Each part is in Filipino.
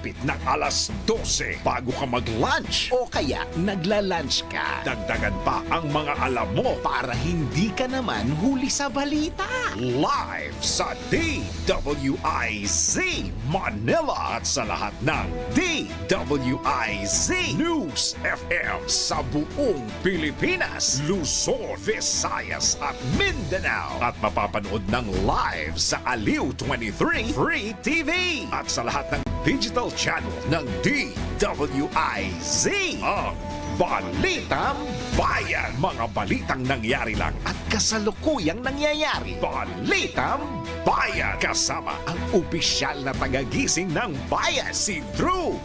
Pagsapit ng alas 12 bago ka mag-lunch O kaya nagla-lunch ka dagdagan pa ang mga alam mo para hindi ka naman huli sa balita. live sa DWIZ Manila at sa lahat ng DWIZ News FM sa buong Pilipinas, Luzon, Visayas at Mindanao at mapapanood ng live sa Aliw 23 Free TV at sa lahat ng digital channel ng DWIZ ang Balitang Bayan. Mga balitang nangyari lang at kasalukuyang nangyayari. Balitang Bayan. Kasama ang opisyal na tagagising ng bayan, si Drew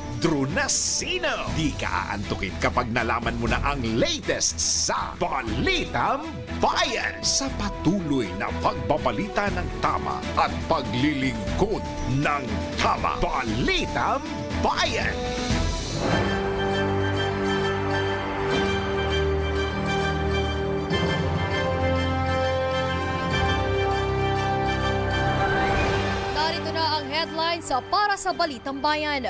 Nasino. Di ka aantukin kapag nalaman mo na ang latest sa Balitang Bayan. Sa patuloy na pagbabalita ng tama at paglilingkod ng tama. Balitang Bayan. Narito na ang headlines para sa Balitang Bayan.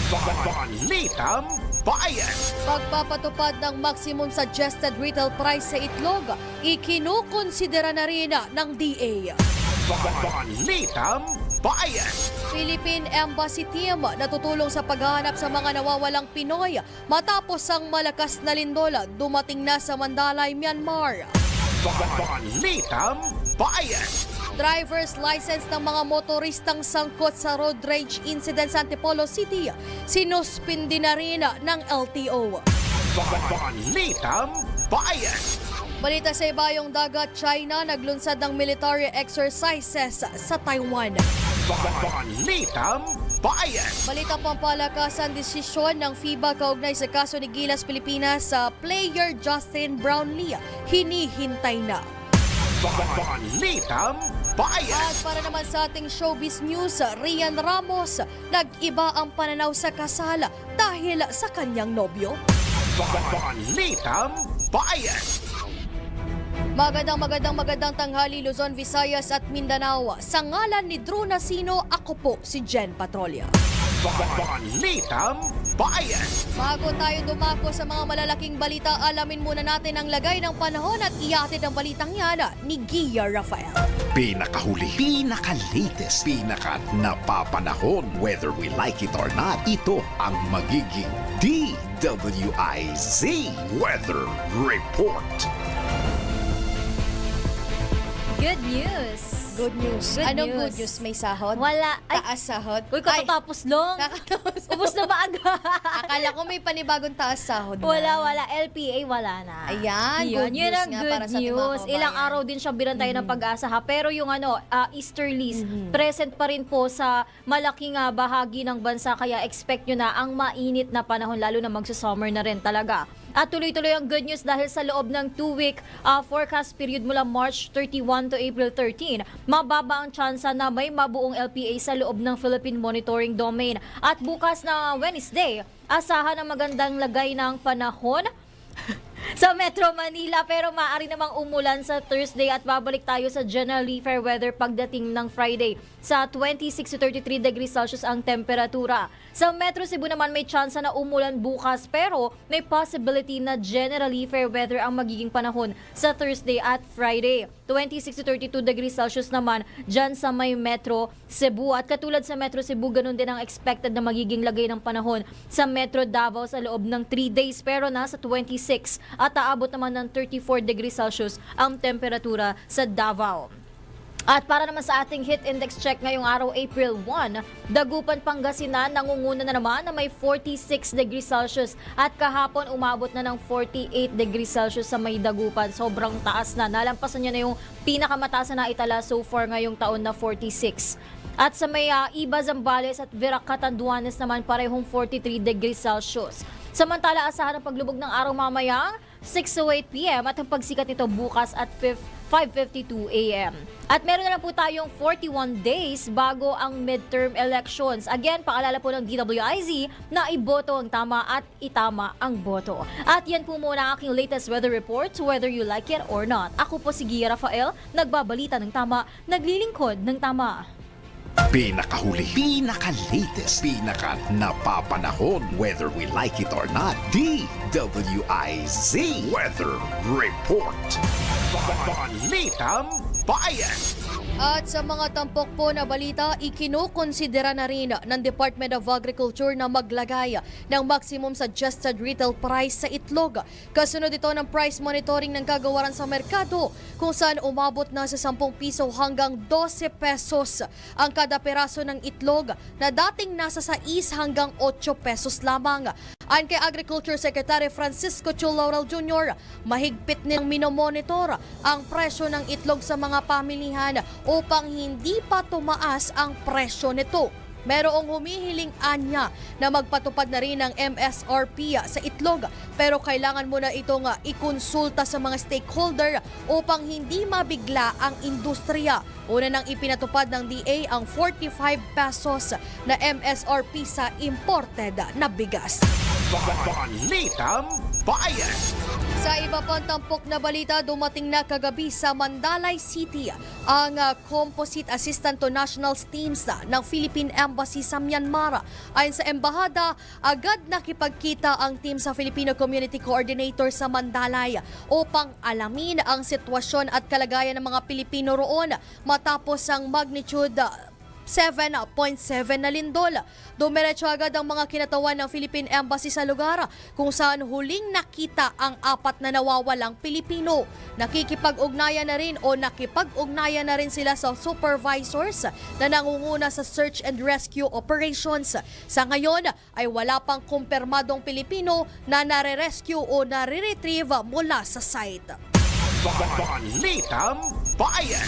Balitang Bayan. Pagpapatupad ng maximum suggested retail price sa itlog, ikinukonsidera na rin ng DA. Balitang Bayan. Philippine Embassy Team natutulong sa paghahanap sa mga nawawalang Pinoy matapos ang malakas na lindol dumating na sa Mandalay, Myanmar. Balitang Bayan. Driver's license ng mga motoristang sangkot sa road rage incident sa Antipolo City, sinuspindi na rin ng LTO. Balitang Bayan. Balita sa ibayong dagat, China naglunsad ng military exercises sa Taiwan. Balitang Bayan. Balita pampalakasan, desisyon ng FIBA kaugnay sa kaso ni Gilas Pilipinas sa player Justin Brownlee hinihintay na. Balitang Bayan. At para naman sa ating showbiz news, Rian Ramos, nag-iba ang pananaw sa kasal dahil sa kanyang nobyo. Balitang Bayan. Magandang tanghali Luzon, Visayas at Mindanao. Sa ngalan ni Drew Nasino, ako po si Jen Patrolya. Balitang Bayan. Bago tayo dumako sa mga malalaking balita, alamin muna natin ang lagay ng panahon at iatid ang balitang yan ni Gia Rafael. Pinakahuli, pinaka-latest, pinaka-napapanahon. Whether we like it or not, ito ang magiging DWIZ Weather Report. Good news! Good news. Good Anong news. good news? May sahod? Wala. Ay, Taas sahod? uy, katatapos lang. Kakatapos. Ubus na ba agad? Akala ko may panibagong taas sahod na. Wala. LPA, wala na. Ayan, good Yun news ang nga good para sa ating mga news. kababayan. Ilang araw din siya binantay ng pag-asa ha. Pero yung easterlies, present pa rin po sa malaking bahagi ng bansa. Kaya expect nyo na ang mainit na panahon, lalo na magsa-summer na rin talaga. At tuloy-tuloy ang good news dahil sa loob ng 2-week forecast period mula March 31 to April 13, mababa ang tsansa na may mabuong LPA sa loob ng Philippine Monitoring Domain. At bukas na Wednesday, asahan ang magandang lagay ng panahon sa Metro Manila, pero maaari namang umulan sa Thursday at babalik tayo sa generally fair weather pagdating ng Friday. Sa 26 to 33 degrees Celsius ang temperatura. Sa Metro Cebu naman may tsansa na umulan bukas, pero may possibility na generally fair weather ang magiging panahon sa Thursday at Friday. 26 to 32 degrees Celsius naman dyan sa may Metro Cebu. At katulad sa Metro Cebu, ganun din ang expected na magiging lagay ng panahon sa Metro Davao sa loob ng 3 days, pero nasa 26 at aabot naman ng 34 degrees Celsius ang temperatura sa Davao. At para naman sa ating heat index check ngayong araw, April 1, Dagupan, Pangasinan nangunguna na naman na may 46 degrees Celsius at kahapon umabot na ng 48 degrees Celsius sa may Dagupan. Sobrang taas na. Nalampasan niya na yung pinakamataas na itala so far ngayong taon na 46. At sa may Iba, Zambales at Virac, Catanduanes naman parehong 43 degrees Celsius. Samantala, asahan ang paglubog ng araw mamayang 6 to 8 p.m. at ang pagsikat nito bukas at 5:52 a.m. At meron na lang po tayong 41 days bago ang midterm elections. Again, paalala po ng DWIZ na iboto ang tama at itama ang boto. At yan po muna ang aking latest weather report, whether you like it or not. Ako po si Gia Rafael, nagbabalita ng tama, naglilingkod ng tama. Pinakahuli, Pinaka-latest, pinaka-napapanahon, whether we like it or not. DWIZ. Weather Report. Balitang Bayan. At sa mga tampok po na balita, ikinukonsidera na rin ng Department of Agriculture na maglagay ng maximum suggested retail price sa itlog. Kasunod ito ng price monitoring ng kagawaran sa merkado kung saan umabot na sa 10 piso hanggang 12 pesos ang kada peraso ng itlog na dating nasa 6 hanggang 8 pesos lamang. Ayon kay Agriculture Secretary Francisco Chu Laurel Jr., mahigpit nilang minomonitor ang presyo ng itlog sa mga pamilihan upang hindi pa tumaas ang presyo nito. Merong humihiling anya na magpatupad na rin ng MSRP sa itlog pero kailangan muna itong ikonsulta sa mga stakeholder upang hindi mabigla ang industriya. Una nang ipinatupad ng DA ang 45 pesos na MSRP sa imported na bigas. Balitang Bayan. Sa iba pang tampok na balita, dumating na kagabi sa Mandalay City ang Composite Assistant to Nationals teams ng Philippine Embassy sa Myanmar. Ayon sa embahada, agad nakipagkita ang team sa Filipino Community Coordinator sa Mandalay upang alamin ang sitwasyon at kalagayan ng mga Pilipino roon matapos ang magnitude 7.7 na lindol. Dumiretso agad ang mga kinatawan ng Philippine Embassy sa lugar kung saan huling nakita ang 4 na nawawalang Pilipino. Nakikipag-ugnayan na rin sila sa supervisors na nangunguna sa search and rescue operations. Sa ngayon ay wala pang kumpirmadong Pilipino na nare-rescue o nare-retrieve mula sa site. Balitang Bayan.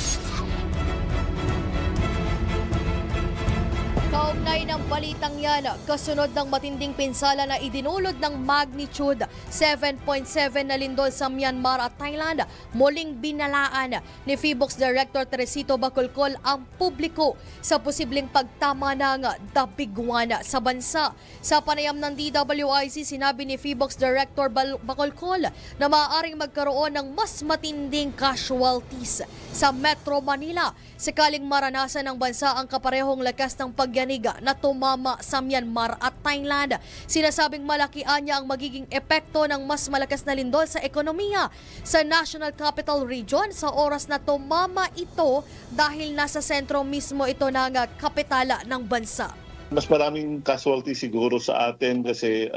Kaugnay ng balitang yan, kasunod ng matinding pinsala na idinulot ng magnitude 7.7 na lindol sa Myanmar at Thailand, muling binalaan ni PHIVOLCS Director Teresito Bacolcol ang publiko sa posibleng pagtama ng dabiguan sa bansa. Sa panayam ng DWIC, sinabi ni PHIVOLCS Director Bacolcol na maaaring magkaroon ng mas matinding casualties sa Metro Manila sakaling maranasan ng bansa ang kaparehong lakas ng pagyanig na tumama sa Myanmar at Thailand. Sinasabing malakian niya ang magiging epekto ng mas malakas na lindol sa ekonomiya sa National Capital Region sa oras na tumama ito dahil nasa sentro mismo ito ng kapitala ng bansa. Mas maraming casualty siguro sa atin kasi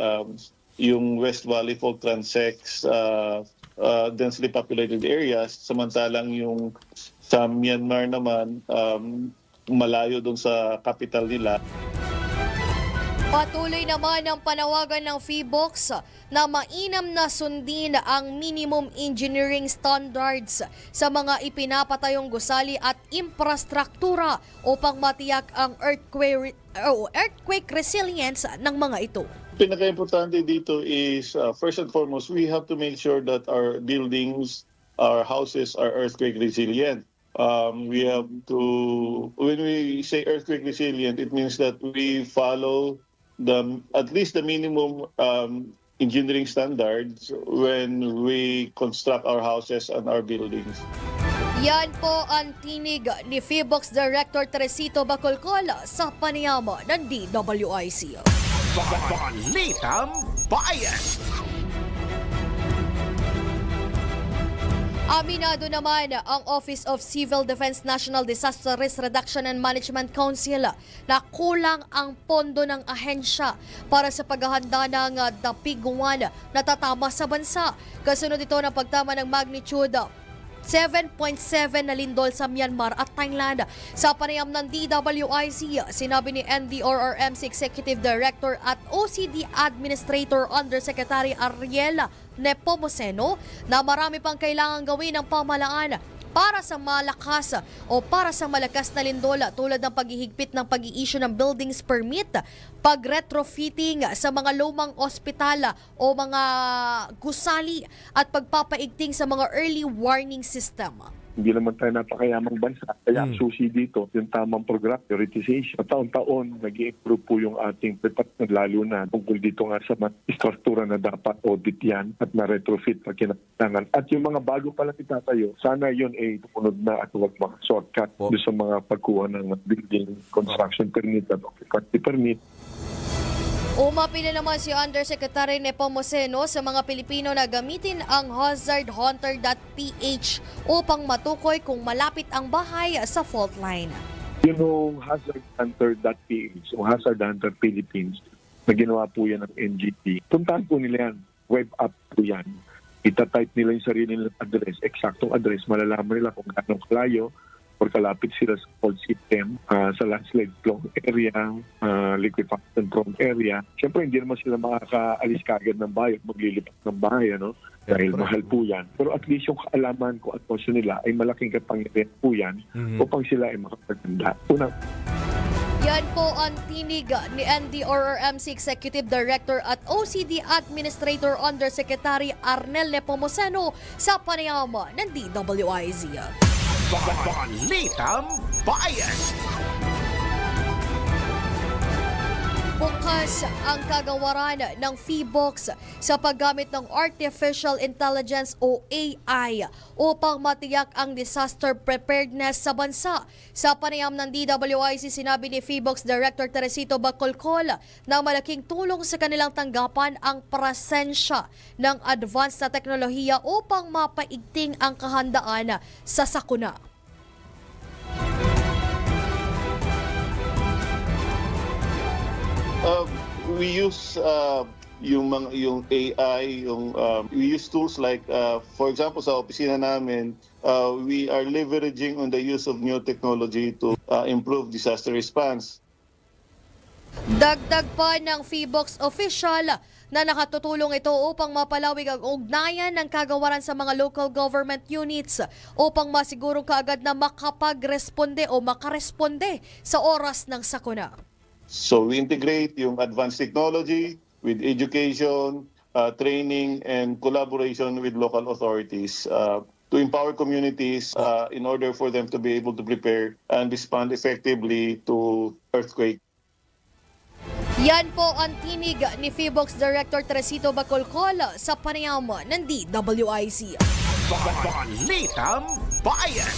yung West Valley Fault transects densely populated areas, samantalang yung sa Myanmar naman malayo doon sa capital nila. Patuloy naman ang panawagan ng PHIVOLCS na mainam na sundin ang minimum engineering standards sa mga ipinapatayong gusali at infrastruktura upang matiyak ang earthquake resilience ng mga ito. Pinaka-importante dito is first and foremost, we have to make sure that our buildings, our houses are earthquake resilient. We have to, when we say earthquake resilient, it means that we follow at least the minimum engineering standards when we construct our houses and our buildings. Yan po ang tinig ni PHIVOLCS Director Teresito Bacolcol sa panayama ng DWIC. Balitang Bayan. Aminado naman ang Office of Civil Defense National Disaster Risk Reduction and Management Council na kulang ang pondo ng ahensya para sa paghahanda ng dabiguan na tatama sa bansa. Kasunod ito ng pagtama ng magnitude 7.7 na lindol sa Myanmar at Thailand. Sa panayam ng DWIC, sinabi ni NDRRMC Executive Director at OCD Administrator Undersecretary Ariel Nepomuceno na marami pang kailangan gawin ng pamahalaan para sa malakas na lindol tulad ng paghihigpit ng pag-i-issue ng buildings permit, pag-retrofitting sa mga lumang ospital o mga gusali at pagpapaigting sa mga early warning system. Hindi naman tayo napakayamang bansa. Kaya ang susi dito, yung tamang program, prioritization. Taon-taon, nag-i-improve po yung ating preparation, lalo na tungkol dito nga sa struktura na dapat audit yan at na-retrofit pag kinakailangan. At yung mga bago pala itatayo, sana yun ay tumunod na at huwag mga shortcut doon sa mga pagkuha ng building, construction permit at occupancy permit. Umapila naman si Undersecretary Nepomuceno sa mga Pilipino na gamitin ang hazardhunter.ph upang matukoy kung malapit ang bahay sa fault line. Yung hazardhunter.ph, yung Hazard Hunter Philippines, na ginawa po yan ng NGT, puntahan po nila yan. Web app po yan. Itatype nila yung sarili nilang address, eksaktong address, malalaman nila kung gano'ng kalayo or kalapit sila sa fault system, sa landslide prone area, liquefaction prone area. Siyempre, hindi naman sila makakaalis kagad ng bahay at maglilipat ng bahay, ano? Dahil mahal po yan. Pero at least yung kaalaman ko at posyo nila ay malaking kapangyarihan po yan upang sila ay makapaganda. Una, Yan po ang tinig ni NDRRMC Executive Director at OCD Administrator Undersecretary Arnel Nepomuceno sa panayama ng DWIZ. Balitang Bayan. Bukas ang kagawaran ng PHIVOLCS sa paggamit ng Artificial Intelligence o AI upang matiyak ang disaster preparedness sa bansa. Sa panayam ng DWIC, sinabi ni PHIVOLCS Director Teresito Bacolcol na malaking tulong sa kanilang tanggapan ang presensya ng advanced na teknolohiya upang mapaigting ang kahandaan sa sakuna. We use yung AI, we use tools like for example sa opisina namin, we are leveraging on the use of new technology to improve disaster response. Dagdag pa ng PHIVOLCS official na nakatutulong ito upang mapalawig ang ugnayan ng kagawaran sa mga local government units upang masigurong kaagad na makapagresponde o makaresponde sa oras ng sakuna. So we integrate yung advanced technology with education, training, and collaboration with local authorities to empower communities in order for them to be able to prepare and respond effectively to earthquake. Yan po ang tinig ni PHIVOLCS Director Teresito Bacolcol sa panayama ng DWIC. Balitang Bayan.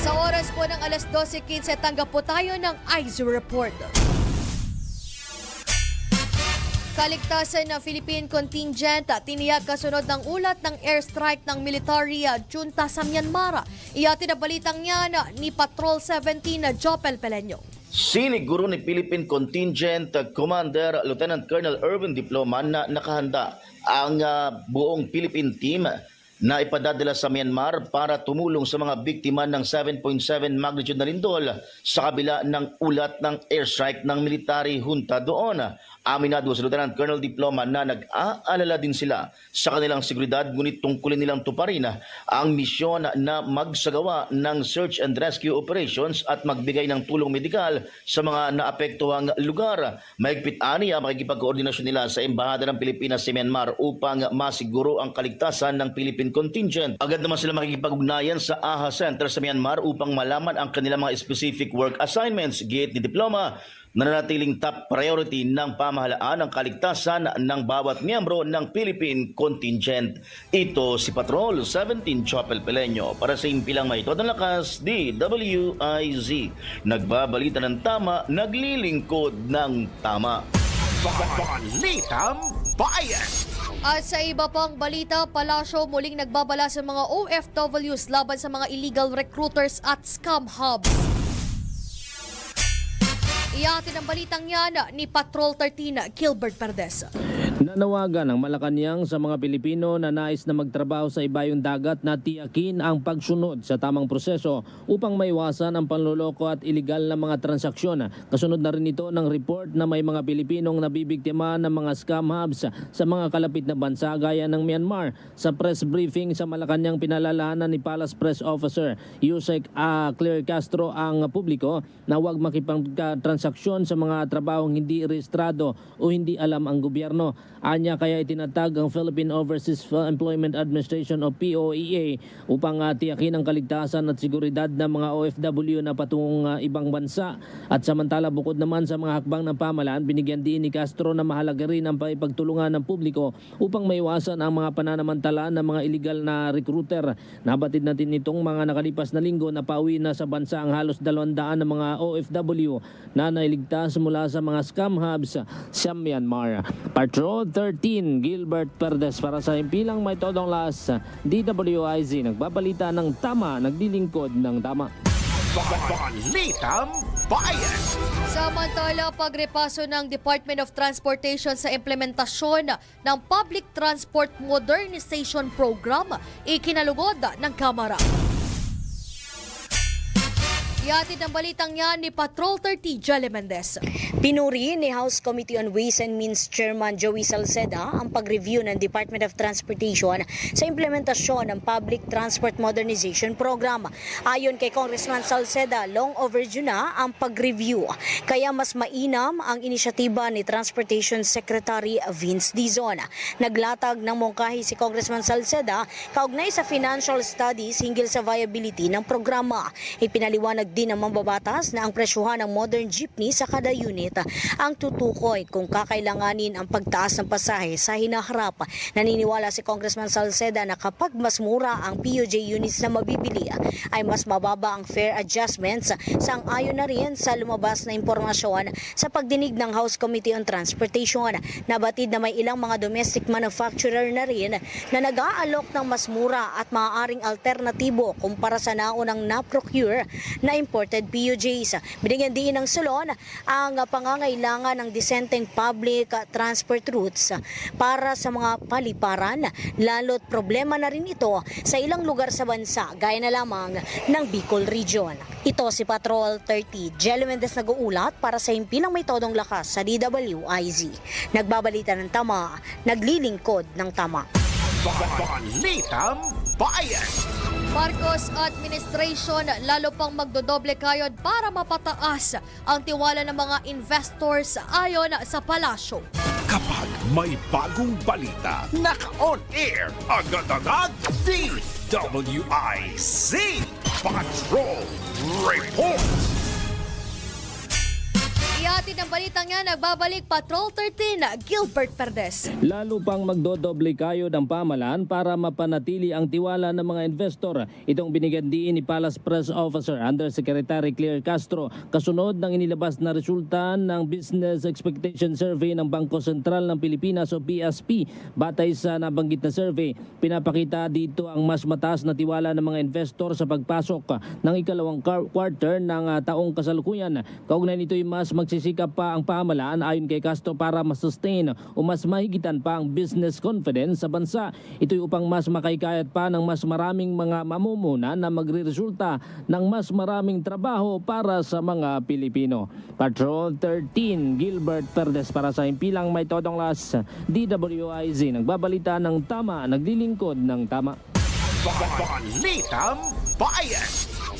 Sa oras po ng alas 12:15, tanggap po tayo ng IZ Report. Kaligtasan ng Philippine contingent tiniyak kasunod ng ulat ng airstrike ng military junta sa Myanmar. Iyatin na balitang yan ni Patrol 17 na Jopel Peleño. Siniguro ni Philippine Contingent Commander Lieutenant Colonel Erwin Diploman na nakahanda ang buong Philippine team na ipadadala sa Myanmar para tumulong sa mga biktima ng 7.7 magnitude na lindol sa kabila ng ulat ng airstrike ng military junta doon. Aminado si Lieutenant Colonel Diploma na nag-aalala din sila sa kanilang seguridad, ngunit tungkulin nilang tuparin ang misyon na magsagawa ng search and rescue operations at magbigay ng tulong medikal sa mga naapektuhang lugar. Mahigpit aniya makikipag-koordinasyon nila sa Embahada ng Pilipinas sa Myanmar upang masiguro ang kaligtasan ng Philippine contingent. Agad naman sila makikipag-ugnayan sa AHA Center sa Myanmar upang malaman ang kanilang mga specific work assignments. Giit ni Diploma, nananatiling top priority ng pamahalaan ang kaligtasan ng bawat miyembro ng Philippine contingent. Ito si Patrol 17 Chopel Peleño para sa impilang may todong lakas, DWIZ. Nagbabalita ng tama, naglilingkod ng tama. Balitang Bayan. At sa iba pang balita, Palasyo muling nagbabala sa mga OFWs laban sa mga illegal recruiters at scam hubs. Iyatin ang balitang yan ni Patrol 13 Gilbert Perdes. Nanawagan ng Malacanang sa mga Pilipino na nais na magtrabaho sa ibayong dagat na tiyakin ang pagsunod sa tamang proseso upang maiwasan ang panloloko at iligal na mga transaksyon. Kasunod na rin ito ng report na may mga Pilipinong nabibiktima ng mga scam hubs sa mga kalapit na bansa gaya ng Myanmar. Sa press briefing sa Malacanang, pinalalahanan ni Palace Press Officer Yusek Claire Castro ang publiko na huwag makipagtransaksyon sa mga trabahong hindi rehistrado o hindi alam ang gobyerno. Anya kaya itinatag ang Philippine Overseas Employment Administration o POEA upang tiyakin ang kaligtasan at seguridad ng mga OFW na patungong ibang bansa. At samantala bukod naman sa mga hakbang ng pamahalaan, binigyan din ni Castro na mahalaga rin ang paipagtulungan ng publiko upang maiwasan ang mga pananamantala ng mga illegal na recruiter. Nabatid natin itong mga nakalipas na linggo na pauwi na sa bansa ang halos 200 ng mga OFW na nailigtas mula sa mga scam hubs sa Myanmar. Patrol 13, Gilbert Perdes para sa Himpilang May Todong Las, DWIZ, nagbabalita ng tama, naglilingkod ng tama. Balitang Bayan. Samantala, pagrepaso ng Department of Transportation sa implementasyon ng Public Transport Modernization Program, ikinalugod ng Kamara. Ihatid ang balitang yan ni Patrol 30, Jelle Mendez. Pinuri ni House Committee on Ways and Means Chairman Joey Salceda ang pag-review ng Department of Transportation sa implementasyon ng Public Transport Modernization Program. Ayon kay Congressman Salceda, long overdue na ang pag-review. Kaya mas mainam ang inisyatiba ni Transportation Secretary Vince Dizon. Naglatag ng mungkahi si Congressman Salceda kaugnay sa financial studies hinggil sa viability ng programa. Ipinaliwanag din ng mambabatas na ang presyuhan ng modern jeepney sa kada unit ang tutukoy kung kakailanganin ang pagtaas ng pasahe sa hinaharap. Naniniwala si Congressman Salceda na kapag mas mura ang POJ units na mabibili ay mas mababa ang fare adjustments. Sang-ayon na rin sa lumabas na impormasyon sa pagdinig ng House Committee on Transportation. Nabatid na may ilang mga domestic manufacturer na rin na nag-aalok ng mas mura at maaaring alternatibo kumpara sa naunang na-procure na imported POJs. Binigyan din ng sulon ang pangangailangan ng disenteng public transport routes para sa mga paliparan, lalo't problema na rin ito sa ilang lugar sa bansa gaya na lamang ng Bicol Region. Ito si Patrol 30, Jelle Mendez nag-uulat para sa Himpilang May Todong Lakas sa DWIZ. Nagbabalita ng tama, naglilingkod ng tama. Balitang Bayan. Marcos administration lalo pang magdodoble kayod para mapataas ang tiwala ng mga investors ayon sa palasyo. Kapag may bagong balita, naka-on air, agad-agad, DWIZ Patrol Report. Ihatid ang balitang yan, nagbabalik Patrol 13, Gilbert Perdes. Lalo pang magdodoble kayo ng pamahalaan para mapanatili ang tiwala ng mga investor. Itong binigyan din ni Palace Press Officer Undersecretary Claire Castro kasunod ng inilabas na resulta ng Business Expectation Survey ng Bangko Sentral ng Pilipinas o BSP. Batay sa nabanggit na survey, pinapakita dito ang mas mataas na tiwala ng mga investor sa pagpasok ng ikalawang quarter ng taong kasalukuyan. Kaugnay nito'y mas magsisikap pa ang pamahalaan ayon kay Castro para masustain o mas mahigitan pa ang business confidence sa bansa. Ito'y upang mas makaikayat pa ng mas maraming mga mamumuno na magreresulta ng mas maraming trabaho para sa mga Pilipino. Patrol 13, Gilbert Perdes para sa Himpilang May Todong Las, DWIZ, nagbabalita ng tama, naglilingkod ng tama. Balitang Bayan.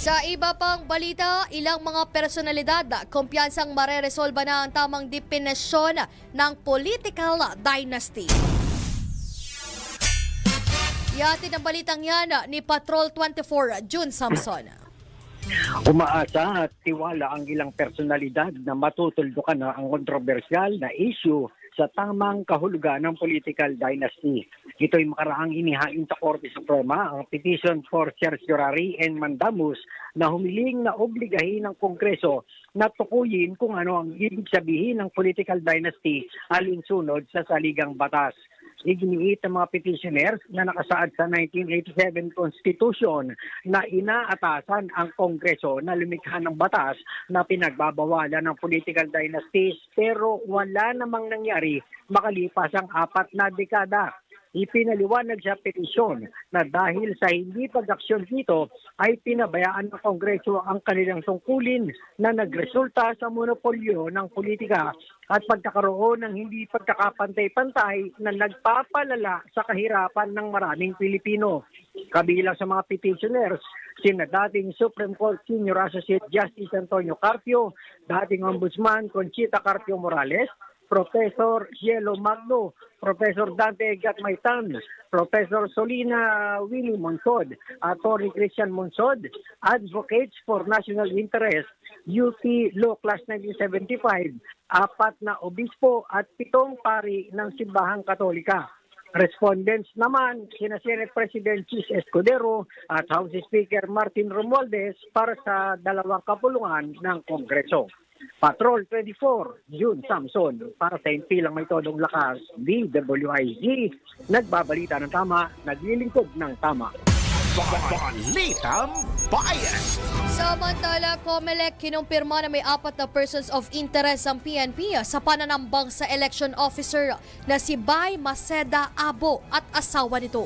Sa iba pang balita, ilang mga personalidad kumpiyansang mareresolba na ang tamang definisyon ng political dynasty. Ihatid ang balitang yan ni Patrol 24, June Samson. Umaasa at tiwala ang ilang personalidad na matutuldukan na ang kontrobersyal na issue sa tamang kahulugan ng political dynasty. Ito'y makaraang inihain sa Korte Suprema ang petition for certiorari and mandamus na humiling na obligahin ng Kongreso na tukuyin kung ano ang ibig sabihin ng political dynasty alinsunod sa saligang batas. Iginiit ng mga petitioners na nakasaad sa 1987 Constitution na inaatasan ang Kongreso na lumikha ng batas na pinagbabawalan ng political dynasties pero wala namang nangyari makalipas ang 4 na dekada. Ipinaliwanag sa petisyon na dahil sa hindi pag-aksyon dito ay pinabayaan ng Kongreso ang kanilang tungkulin na nagresulta sa monopolyo ng politika at pagkakaroon ng hindi pagkakapantay-pantay na nagpapalala sa kahirapan ng maraming Pilipino. Kabilang sa mga petitioners, sina dating Supreme Court Senior Associate Justice Antonio Carpio, dating Ombudsman Conchita Carpio Morales, Professor Cielo Magno, Professor Dante Gatmaytan, Professor Solina Willie Monsod, Attorney Christian Monsod, Advocates for National Interest, UP Law Class 1975, 4 na obispo at 7 pari ng Simbahang Katolika. Respondents naman, sina Senate President Chis Escudero at House Speaker Martin Romualdez para sa 2 kapulungan ng Kongreso. Patrol 24, June Samson, para sa impilang may todong lakas, DWIZ, nagbabalita ng tama, naglilingkod ng tama. Balitang Bayan. Samantala, COMELEC kinumpirma na may 4 na persons of interest ang PNP sa pananambang sa election officer na si Bay Maceda Abo at asawa nito.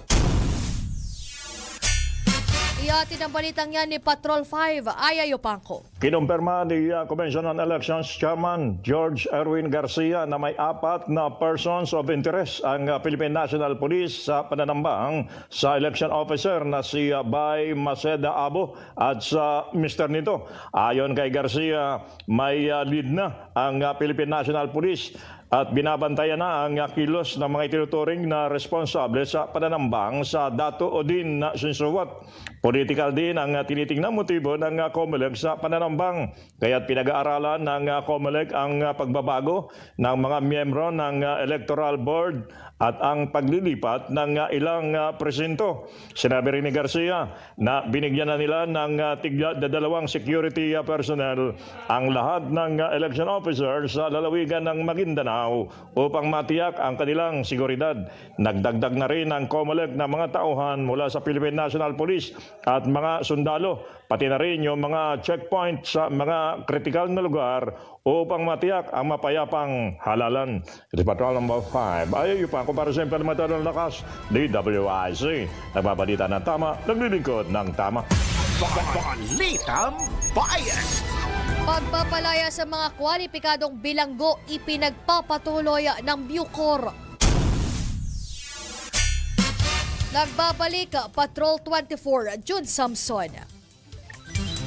Ihatid ang balitang yan ni Patrol 5, Ayayo Pangko. Kinumpirma ni Convention on Elections Chairman George Erwin Garcia na may 4 na persons of interest ang Philippine National Police sa pananambang sa election officer na si Bay Maceda Abo at sa Mr. nito. Ayon kay Garcia, may lead na ang Philippine National Police at binabantayan na ang kilos ng mga itinuturing na responsable sa pananambang sa Dato Odin na Sinsuwat. Political din ang tinitingnang motibo ng COMELEC sa pananambang. Kaya't pinag-aaralan ng COMELEC ang pagbabago ng mga miyembro ng Electoral Board at ang paglilipat ng ilang presinto. Sinabi rin ni Garcia na binigyan na nila ng tigda-2 security personnel ang lahat ng election officers sa lalawigan ng Maguindanao upang matiyak ang kanilang seguridad. Nagdagdag na rin ang COMELEC ng mga tauhan mula sa Philippine National Police at mga sundalo, pati na rin yung mga checkpoint sa mga kritikal na lugar upang matiyak ang mapayapang halalan. It is Patrol number 5. Ayaw pa para sa implementado ng lakas, DWIC. Nagbabalita ng tama, naglilingkod ng tama. Balitang Bayan. Pagpapalaya sa mga kwalipikadong bilanggo ipinagpapatuloy ng Bucor. Nagbabalik Patrol 24, June Samson.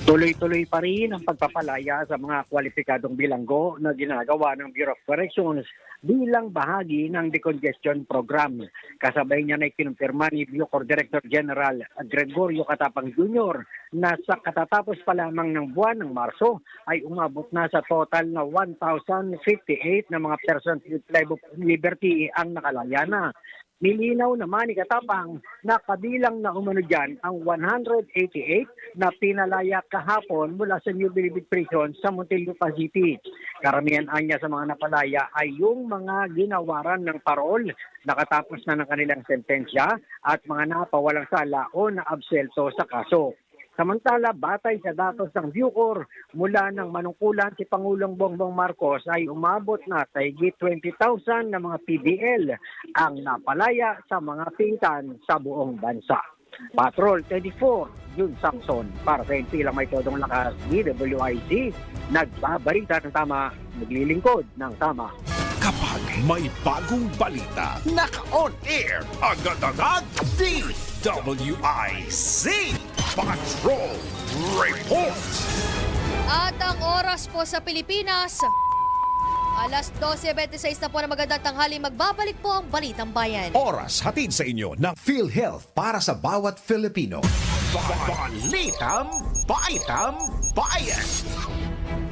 Tuloy-tuloy pa rin ang pagpapalaya sa mga kwalipikadong bilanggo na ginagawa ng Bureau of Corrections bilang bahagi ng decongestion program. Kasabay niya na ikinumpirma ni Bucor Director General Gregorio Catapang Jr. na sa katatapos pa lamang ng buwan ng Marso ay umabot na sa total na 1,058 na mga persons with liberty ang nakalaya na. Nilinaw naman ni Katapang na kabilang na umano dyan ang 188 na pinalaya kahapon mula sa New Bilibid Prison sa Muntinlupa City. Karamihan anya sa mga napalaya ay yung mga ginawaran ng parol, nakatapos na ng kanilang sentensya at mga napawalang sala o naabselto sa kaso. Samantala, batay sa datos ng Bucor, mula ng manungkulan si Pangulong Bongbong Marcos ay umabot na sa higit 20,000 na mga PDL ang napalaya sa mga pintan sa buong bansa. Patrol 24, June Samson, para sa impilang may todong lakas, DWIC, nagbabalita ng tama, naglilingkod ng tama. Kapag may bagong balita, naka-on air, agad-agad, DWIC Patrol Report. At ang oras po sa Pilipinas, alas 12:26 na po na magandang tanghali. Magbabalik po ang Balitang Bayan. Oras hatid sa inyo ng PhilHealth para sa bawat Filipino. Balitang Bayan.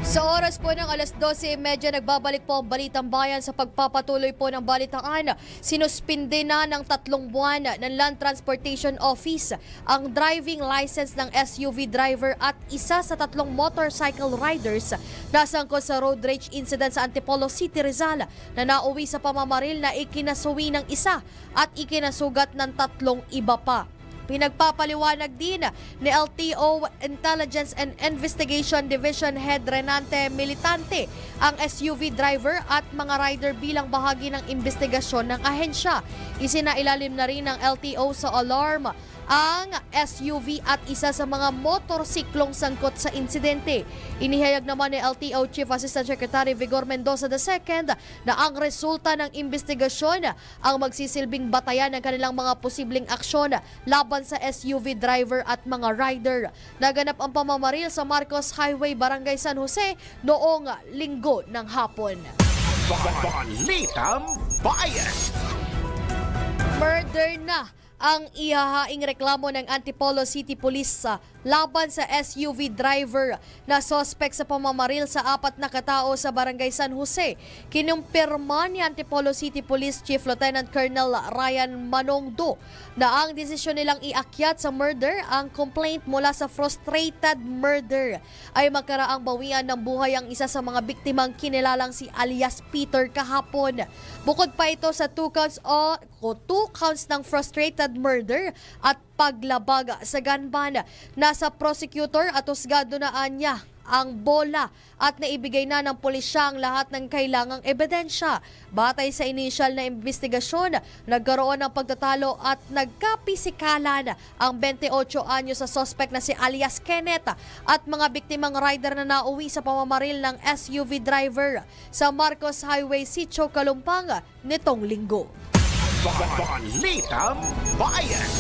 Sa oras po ng alas 12:30, nagbabalik po ang Balitang Bayan sa pagpapatuloy po ng balitaan. Sinuspinde na ng 3 buwan ng Land Transportation Office ang driving license ng SUV driver at isa sa 3 motorcycle riders na sangkot sa road rage incident sa Antipolo City, Rizal na nauwi sa pamamaril na ikinasuwi ng isa at ikinasugat ng 3 iba pa. Pinagpapaliwanag din ni LTO Intelligence and Investigation Division Head Renante Militante ang SUV driver at mga rider bilang bahagi ng investigasyon ng ahensya. Isinailalim na rin ng LTO sa alarm ang SUV at isa sa mga motorsiklong sangkot sa insidente. Inihayag naman ni LTO Chief Assistant Secretary Vigor Mendoza II na ang resulta ng investigasyon ang magsisilbing batayan ng kanilang mga posibleng aksyon laban sa SUV driver at mga rider. Naganap ang pamamaril sa Marcos Highway, Barangay San Jose noong Linggo ng hapon. Balitang Bayan. Murder na ang ihahaing reklamo ng Antipolo City Police laban sa SUV driver na sospek sa pamamaril sa 4 na katao sa Barangay San Jose. Kinumpirma ni Antipolo City Police Chief Lieutenant Colonel Ryan Manongdo na ang desisyon nilang iakyat sa murder ang complaint mula sa frustrated murder ay magkaraang bawian ng buhay ang isa sa mga biktimang kinilalang si alias Peter kahapon. Bukod pa ito sa 2 counts ng frustrated murder at paglabag sa gunman. Nasa prosecutor at husgado na anya ang bola at naibigay na ng pulisya ang lahat ng kailangang ebidensya. Batay sa initial na investigasyon, nagkaroon ng pagtatalo at nagkapisikalan ang 28 anyo sa suspect na si alias Kenneth at mga biktimang rider na nauwi sa pamamaril ng SUV driver sa Marcos Highway, Sitio, Kalumpang nitong linggo. Balitang Bayan.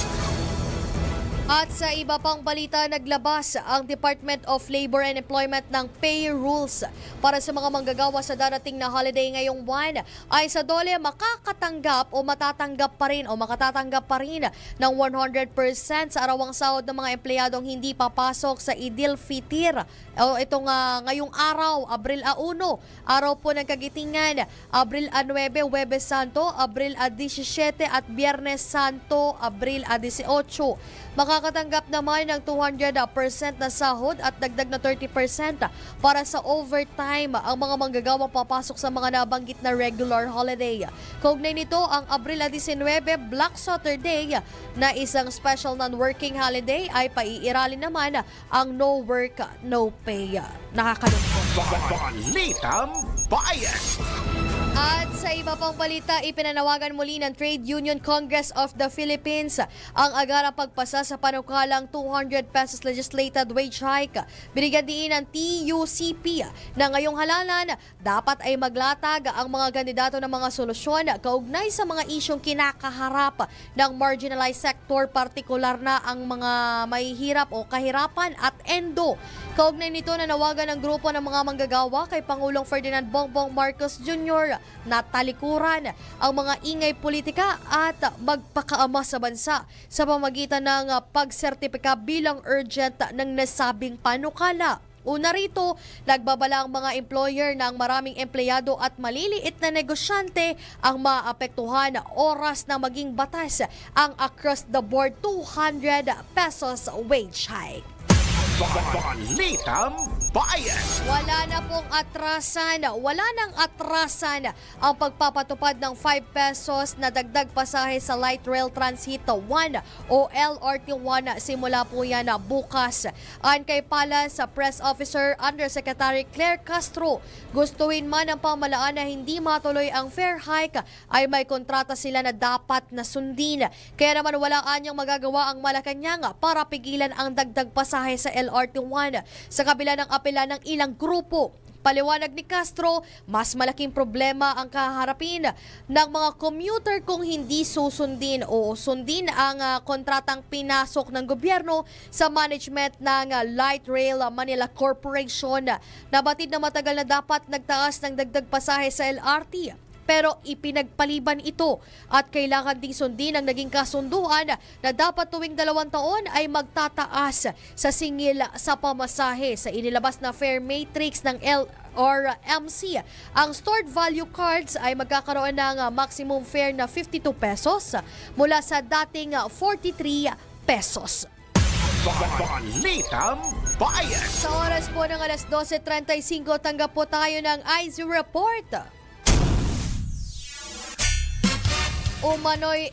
At sa iba pang balita, naglabas ang Department of Labor and Employment ng pay rules para sa mga manggagawa sa darating na holiday ngayong buwan ay sa dole makakatanggap o matatanggap pa rin o makatatanggap pa rin ng 100% sa arawang sahod ng mga empleyadong hindi papasok sa Idil Fitir. Itong ngayong araw, Abril 1, araw po ng Kagitingan, Abril 9, Huwebes Santo, Abril 17 at Biyernes Santo, Abril 18. Makakatanggap naman ng 200% na sahod at dagdag na 30% para sa overtime ang mga manggagawang papasok sa mga nabanggit na regular holiday. Kaugnay nito ang Abril 19, Black Saturday na isang special non-working holiday ay paiiralin naman ang no work, no pay. Nakakalungkot. Balitang Bayan. At sa iba pang balita, ipinanawagan muli ng Trade Union Congress of the Philippines ang agarang pagpasa sa panukalang 200 pesos legislated wage hike. Binigyan din ng TUCP na ngayong halalan dapat ay maglatag ang mga kandidato ng mga solusyon kaugnay sa mga isyong kinakaharap ng marginalized sector, partikular na ang mga mahihirap o kahirapan at endo. Kaugnay nito, nanawagan ng grupo ng mga manggagawa kay Pangulong Ferdinand Bongbong Marcos Jr. na talikuran ang mga ingay politika at magpakaama sa bansa sa pamagitan ng pagsertipika bilang urgent ng nasabing panukala. Una rito, nagbabala ang mga employer ng maraming empleyado at maliliit na negosyante ang maapektuhan oras na maging batas ang across the board 200 pesos wage hike. Balitang Bayan. Wala nang atrasan ang pagpapatupad ng 5 pesos na dagdag pasahe sa Light Rail Transit 1 o LRT1 simula po yan bukas. Ayon kay Palace Press Officer Undersecretary Claire Castro, gustuhin man ng pamahalaan na hindi matuloy ang fare hike ay may kontrata sila na dapat na sundin. Kaya naman wala anyang magagawa ang Malacanang para pigilan ang dagdag pasahe sa LRT1 sa kabila ng apela ng ilang grupo. Paliwanag ni Castro, mas malaking problema ang kaharapin ng mga commuter kung hindi susundin o sundin ang kontratang pinasok ng gobyerno sa management ng Light Rail Manila Corporation. Nabatid na matagal na dapat nagtaas ng dagdag pasahe sa LRT. Pero ipinagpaliban ito at kailangan ding sundin ang naging kasunduan na dapat tuwing 2 taon ay magtataas sa singil sa pamasahe sa inilabas na fare matrix ng MC. Ang stored value cards ay magkakaroon ng maximum fare na 52 pesos mula sa dating 43 pesos. Balitang Bayan. Sa oras po ng alas 12:35, tanggap po tayo ng IZ Report. Umano'y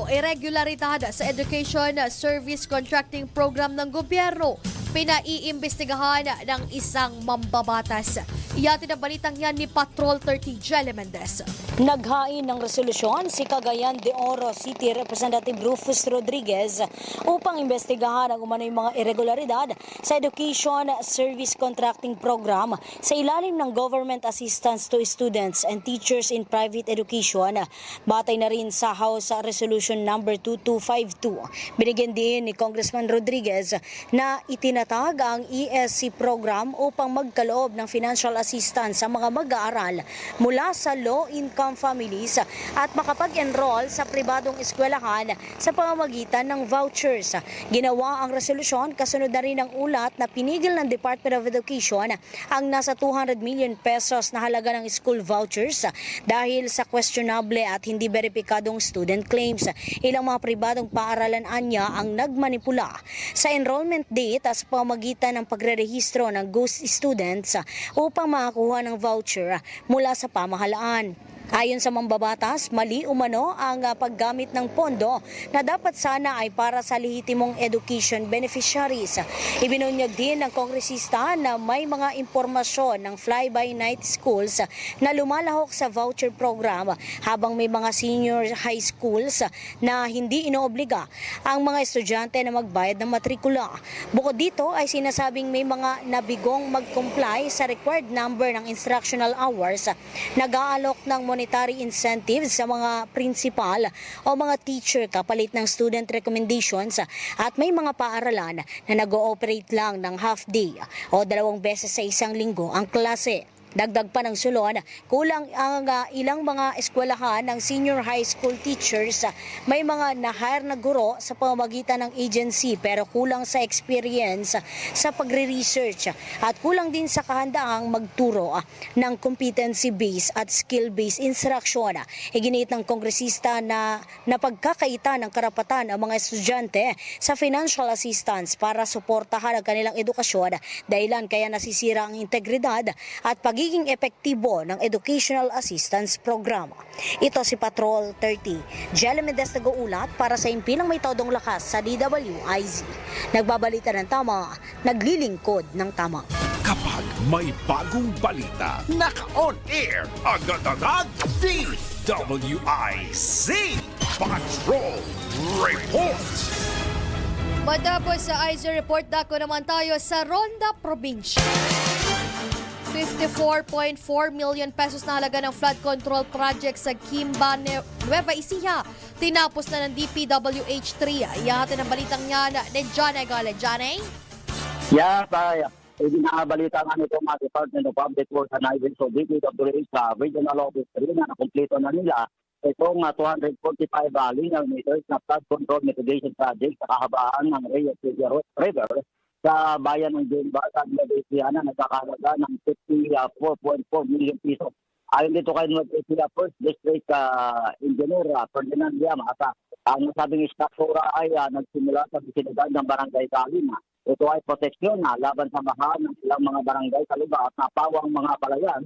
irregularidad sa Education Service Contracting Program ng gobyerno. Pinaiimbestigahan ng isang mambabatas. Iyatin ang balitang yan ni Patrol 30 Jelly Mendez. Naghain ng resolusyon si Cagayan de Oro City Representative Rufus Rodriguez upang imbestigahan ang umano'y mga irregularidad sa Education Service Contracting Program sa ilalim ng Government Assistance to Students and Teachers in Private Education. Batay na rin sa House Resolution number 2252. Binigyan din ni Congressman Rodriguez na itinatapos itinatag ang ESC program upang magkaloob ng financial assistance sa mga mag-aaral mula sa low-income families at makapag-enroll sa pribadong eskwelahan sa pamamagitan ng vouchers. Ginawa ang resolusyon kasunod na rin ng ulat na pinigil ng Department of Education ang nasa 200 million pesos na halaga ng school vouchers dahil sa questionable at hindi beripikadong student claims. Ilang mga pribadong paaralan anya ang nagmanipula sa enrollment date sa pamamagitan ng pagrerehistro ng ghost students upang makakuha ng voucher mula sa pamahalaan. Ayon sa mambabatas, mali umano ang paggamit ng pondo na dapat sana ay para sa lehitimong education beneficiaries. Ibinunyag din ng kongresista na may mga impormasyon ng fly-by-night schools na lumalahok sa voucher program habang may mga senior high schools na hindi inoobliga ang mga estudyante na magbayad ng matrikula. Bukod dito ay sinasabing may mga nabigong mag-comply sa required number ng instructional hours, nag-aalok ng monetary incentives sa mga principal o mga teacher kapalit ng student recommendations at may mga paaralan na nag-ooperate lang ng half day o 2 beses sa isang linggo ang klase. Dagdag pa ng sulon, kulang ang ilang mga eskwelahan ng senior high school teachers. May mga na-hire na guro sa pamamagitan ng agency pero kulang sa experience sa pagre-research at kulang din sa kahandaang magturo ng competency-based at skill-based instruction. Iginit ng kongresista na napagkakaita ng karapatan ang mga estudyante sa financial assistance para suportahan ang kanilang edukasyon, dahilan kaya nasisira ang integridad at pagiging epektibo ng Educational Assistance Program. Ito si Patrol 30. Jelly Mendez nag-uulat para sa impilang may todong lakas sa DWIZ. Nagbabalita ng tama, naglilingkod ng tama. Kapag may bagong balita, naka-on air, agad-agad, DWIZ Patrol Report. Matapos sa IZ Report, dako naman tayo sa Ronda Provincia. 54.4 million pesos na halaga ng flood control project sa Kimba, Nueva Ecija. Tinapos na ng DPWH 3. Iyahatin ang balitang yan ni Johnny Gale. Johnny? Yeah, tayo. Ibinabalita nga nito mga Department of Public Works and Highways o DPWH sa Regional Office 3 na nakumpleto na nila itong 245 linear meters na flood control mitigation project sa kahabaan ng Reyes River sa bayan ng Jimba sa Nueva Ecija na nagkakalaga ng 54.4 million pesos. Ayon dito kay Nueva Ecija First District Engineer Ferdinand Llamas, ang nasabing istruktura ay nagsimula sa bisinidad ng Barangay Talima. Ito ay proteksyon laban sa baha ng ilang mga barangay sa lugar at napawang mga palayan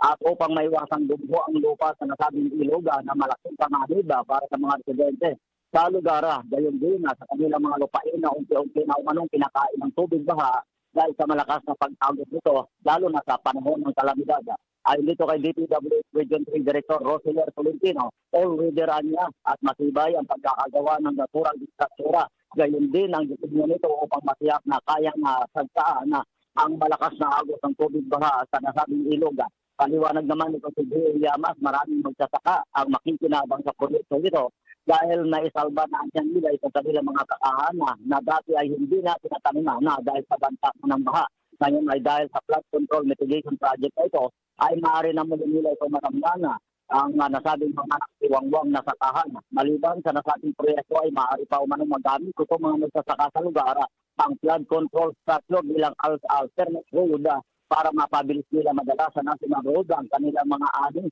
at upang maiwasang gumho ang lupa sa nasabing ilog na malaking panganib para sa mga residente sa lugar. Gayon din sa kanilang mga lupain na unti-unti na umanong kinakain ng tubig baha dahil sa malakas na pag-agos nito, lalo na sa panahon ng kalamidad. Ayon dito kay DPWH Region 3 Director Roselier Tolentino, all-weather niya at matibay ang pagkakagawa ng naturang istruktura. Gayon din ang disenyo nito upang matiyak na kayang sagsaan ang malakas na agos ng tubig baha sa nasabing ilog. Paliwanag naman ito si D. Llamas, maraming magsasaka ang makikinabang sa proyekto nito dahil naisalba na ang nila sa kanilang mga kakahana na dati ay hindi na tinataniman na dahil sa banta ng baha. Ngayon ay dahil sa flood control mitigation project na ito ay maaari na muli nila ito matamdana ang nasabing mga nakatiwangwang na sakahan. Maliban sa nasabing proyekto ay maaari pa umanong magamit ito mga nagsasaka sa lugar ang flood control structure bilang alternate road para mapabilis nila madala sa national road ang kanilang mga ani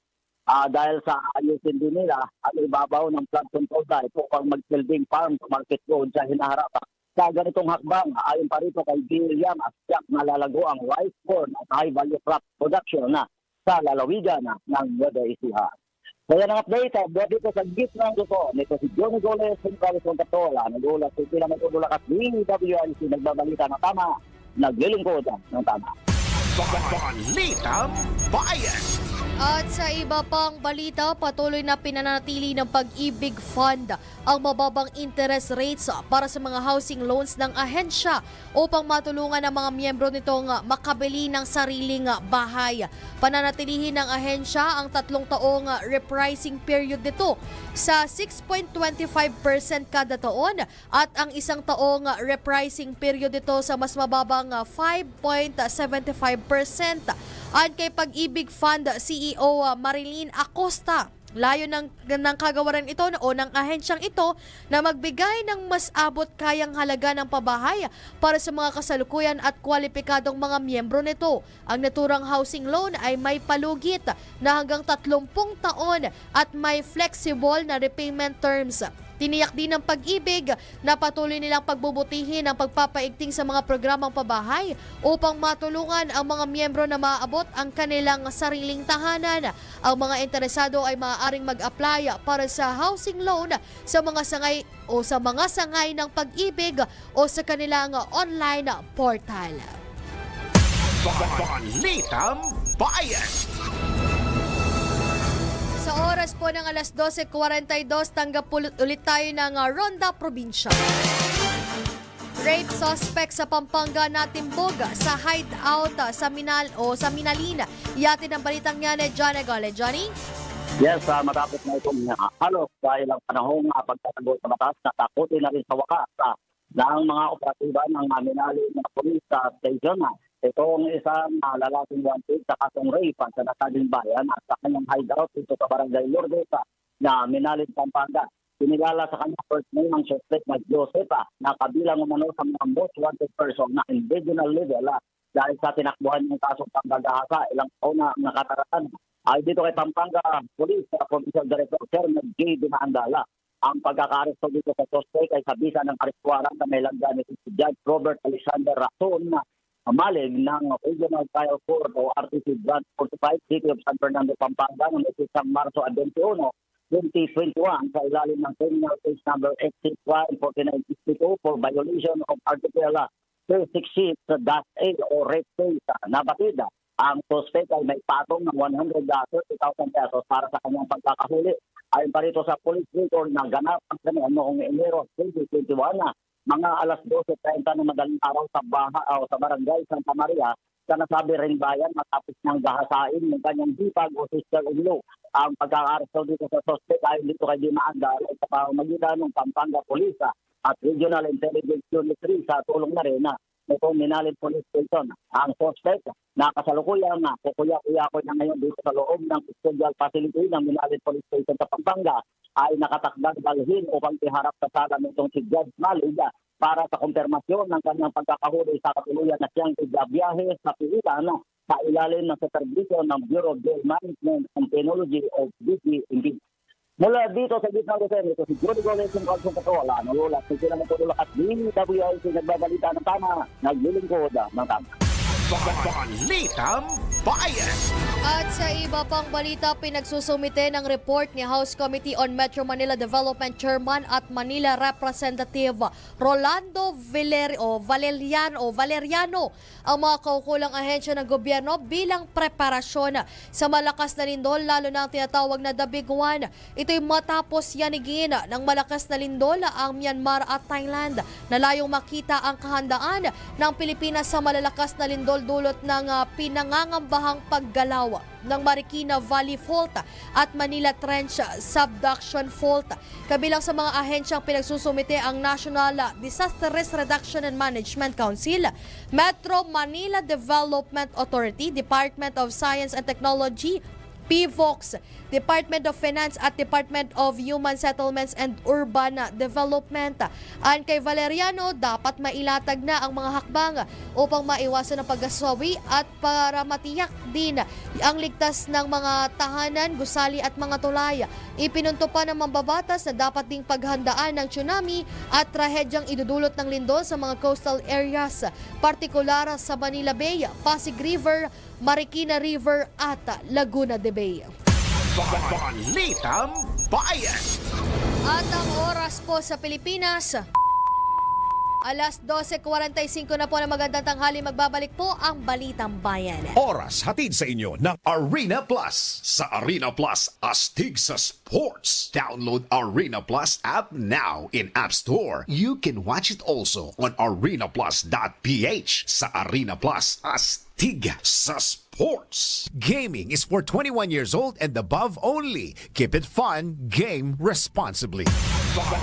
dahil sa ayusin din nila at ibabaw ng flood control dahil upang mag-building farm to market road sa hinaharap. Sa ganitong hakbang, ayon pa rito kay William Asyak na lalago ang rice corn at high-value crop production na sa lalawigan ng Nueva Ecija. Kaya ng update, dito sa gitna ng gusto, nito si Johnny Goles, Central Contatola, nag-ulat sa sila may udulakas DWIC, nagbabalita ng tama, naglilingkod ng tama. Balitang Bayan. At sa iba pang balita, patuloy na pinanatili ng Pag-ibig Fund ang mababang interest rates para sa mga housing loans ng ahensya upang matulungan ang mga miyembro nitong makabili ng sariling bahay. Pananatilihin ng ahensya ang 3 taong repricing period nito sa 6.25% kada taon at ang 1 taong repricing period nito sa mas mababang 5.75%. Ayon kay Pag-ibig Fund CEO Marilyn Acosta, layo ng kagawaran ito o ng ahensyang ito na magbigay ng mas abot kayang halaga ng pabahay para sa mga kasalukuyan at kwalipikadong mga miyembro nito. Ang naturang housing loan ay may palugit na hanggang 30 taon at may flexible na repayment terms. Tiniyak din ng Pag-ibig na patuloy nilang pagbubutihin ang pagpapaigting sa mga programang pabahay upang matulungan ang mga miyembro na maaabot ang kanilang sariling tahanan. Ang mga interesado ay maaaring mag-apply para sa housing loan sa mga sangay ng Pag-ibig o sa kanilang online portal. Balitang Bayan. Sa oras po ng alas 12:42, tanggap ulit tayo ng Ronda Probinsya. Rape suspect sa Pampanga natimbog sa hideout sa Minalina. Iyatin ang balitang yan ni Johnny Gale. Johnny? Yes, matapos na itong halos dahil ang panahong pagtatago sa batas, natakutin na rin sa wakas ng mga operatiba ng Minalin na police station. Itong isang lalaking wanted sa kasong rape sa nasabing bayan at sa kanyang hideout dito sa Barangay Lourdes na Minalin, Pampanga. Pinilala sa kanyang first name ang suspect na Joseph na kabilang umano sa mga most wanted person na individual level dahil sa tinakbuhan ng kasong pagdadahasa ilang taon na nakataraan. Ay dito kay Pampanga Police Provincial Director Chairman J. Dinaandala. Ang pagkakaresto dito sa suspect ay kabisa ng arestwaran na may langgan ni Judge Robert Alexander Raton Malig ng Regional Trial Court o RTC Branch 45 City of San Fernando, Pampanga noong 1 Marso 21, 2021 sa ilalim ng criminal case number 861-4962 for violation of Article 366-A o rape case. Nabatid ang suspect ay may patong ng 130,000 pesos para sa kanyang pagkakahuli. Ayon pa rito sa police record na ganap ang kanya noong Enero 2021 mga alas 12:30 ng madaling araw sa barangay Santa Maria sa nasabi ring bayan matapos niyang gahasain ng kanyang hipag o sister-in-law. Ang pagkakaresto dito sa suspect ay dito kay Dinaandal ay sa pamamagitan ng Pampanga Police at Regional Intelligence Unit 3 sa tulong na rin itong Minalin Police Station. Ang suspect na kasalukuyan na kukuya-kuya-kuya na ngayon dito sa loob ng custodial facility ng Minalin Police Station sa Pampanga ay nakatakdang dalhin upang iharap sa sala nitong si Judge Maliga para sa kumpirmasyon ng kanyang pagkakahuli sa katuluyan na siyang igabiyahe sa pilitan sa ilalim ng serbisyo ng Bureau of Jail Management and Technology of BPNP. Mula dito sa Gitna Luzon, ito si Jody Gomez ng Kalsong Katola, nagulat sa sila matulog at DWIC nagbabalita ng tama, naglilingkod ng tama. Balitang Bayan. At sa iba pang balita, pinagsusumite ng report ni House Committee on Metro Manila Development Chairman at Manila Representative Rolando Valeriano ang mga kaukulang ahensya ng gobyerno bilang preparasyon sa malakas na lindol lalo na ang tinatawag na The Big One. Ito'y matapos yanigin ng malakas na lindol ang Myanmar at Thailand na layong makita ang kahandaan ng Pilipinas sa malalakas na lindol dulot ng pinangangambahang paggalaw ng Marikina Valley Fault at Manila Trench Subduction Fault. Kabilang sa mga ahensyang pinagsusumite ang National Disaster Risk Reduction and Management Council, Metro Manila Development Authority, Department of Science and Technology, PVOX, Department of Finance at Department of Human Settlements and Urban Development. Ayon kay Valeriano, dapat mailatag na ang mga hakbang upang maiwasan ang pagkasawi at para matiyak din ang ligtas ng mga tahanan, gusali at mga tulay. Ipinunto pa ng mambabatas na dapat ding paghandaan ng tsunami at trahedyang idudulot ng lindol sa mga coastal areas, partikular sa Manila Bay, Pasig River, Marikina River at Laguna de Bay. Balitang Bayan. At ang oras po sa Pilipinas, Alas 12:45 na po na magandang tanghali, magbabalik po ang Balitang Bayan. Oras hatid sa inyo ng Arena Plus. Sa Arena Plus, astig sa sports. Download Arena Plus app now in App Store. You can watch it also on arenaplus.ph. Sa Arena Plus, astig sa sports. Gaming is for 21 years old and above only. Keep it fun, game responsibly.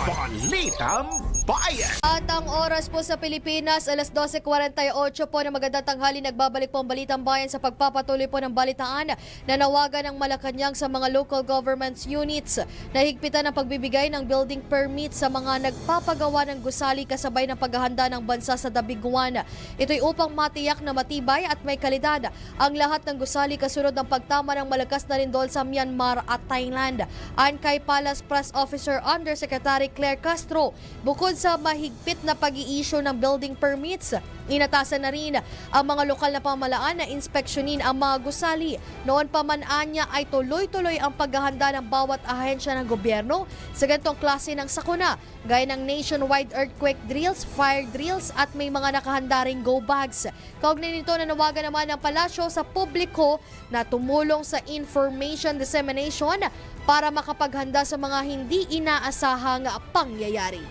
Balitang Bayan. At ang oras po sa Pilipinas, alas 12:48 po na magandang tanghali, nagbabalik po ang Balitang Bayan sa pagpapatuloy po ng balitaan na nawagan ng Malacanang sa mga local governments units na higpitan ang pagbibigay ng building permit sa mga nagpapagawa ng gusali kasabay ng paghahanda ng bansa sa Dabiguan. Ito'y upang matiyak na matibay at may kalidad ang lahat ng gusali kasunod ng pagtama ng malakas na lindol sa Myanmar at Thailand. Ayon kay Palace Press Officer Undersecretary Claire Castro, bukod sa mahigpit na pag-i-issue ng building permits, inatasan na rin ang mga lokal na pamahalaan na inspeksyonin ang mga gusali. Noon pa man anya ay tuloy-tuloy ang paghahanda ng bawat ahensya ng gobyerno sa ganitong klase ng sakuna, gaya ng nationwide earthquake drills, fire drills at may mga nakahanda ring go bags. Kaugnay nito, nanawagan naman ng palasyo sa publiko na tumulong sa information dissemination para makapaghanda sa mga hindi inaasahang pangyayari.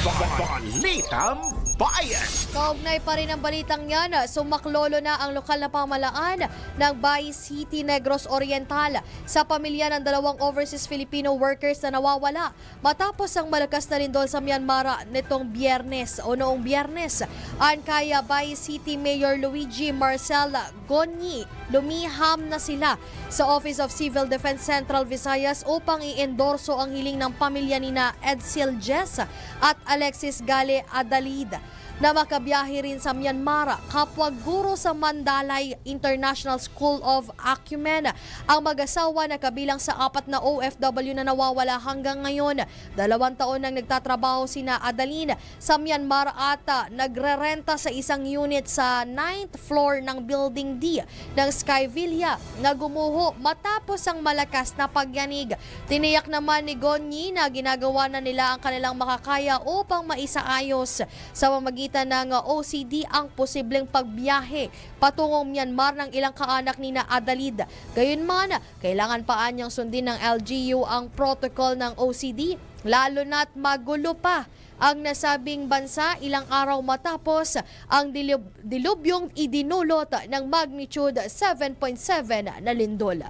Balitang Bayan. Kaugnay pa rin ang balitang yan, sumaklolo na ang lokal na pamahalaan ng Bay City, Negros Oriental sa pamilya ng 2 overseas Filipino workers na nawawala matapos ang malakas na lindol sa Myanmar noong Biyernes. Ayon kay Bay City Mayor Luigi Marcel Gonyi, lumiham na sila sa Office of Civil Defense Central Visayas upang i-endorso ang hiling ng pamilya nina Edsel Jess at Alexis Gale Adalid na makabiyahe rin sa Myanmar. Kapwa guro sa Mandalay International School of Acumen ang mag-asawa na kabilang sa 4 na OFW na nawawala hanggang ngayon. 2 taon nang nagtatrabaho sina Adalin sa Myanmar at nagrerenta sa isang unit sa 9th floor ng Building D ng Skyvilla na gumuho matapos ang malakas na pagyanig. Tiniyak naman ni Gonyi na ginagawa na nila ang kanilang makakaya upang maisaayos sa pamamagitan ng OCD ang posibleng pagbiyahe patungong Myanmar ng ilang kaanak ni na Adalid. Gayunman, kailangan pa anyang sundin ng LGU ang protocol ng OCD, lalo na't magulo pa ang nasabing bansa ilang araw matapos ang dilubyong idinulot ng magnitude 7.7 na lindol.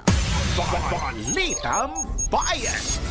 Balitang Bayan.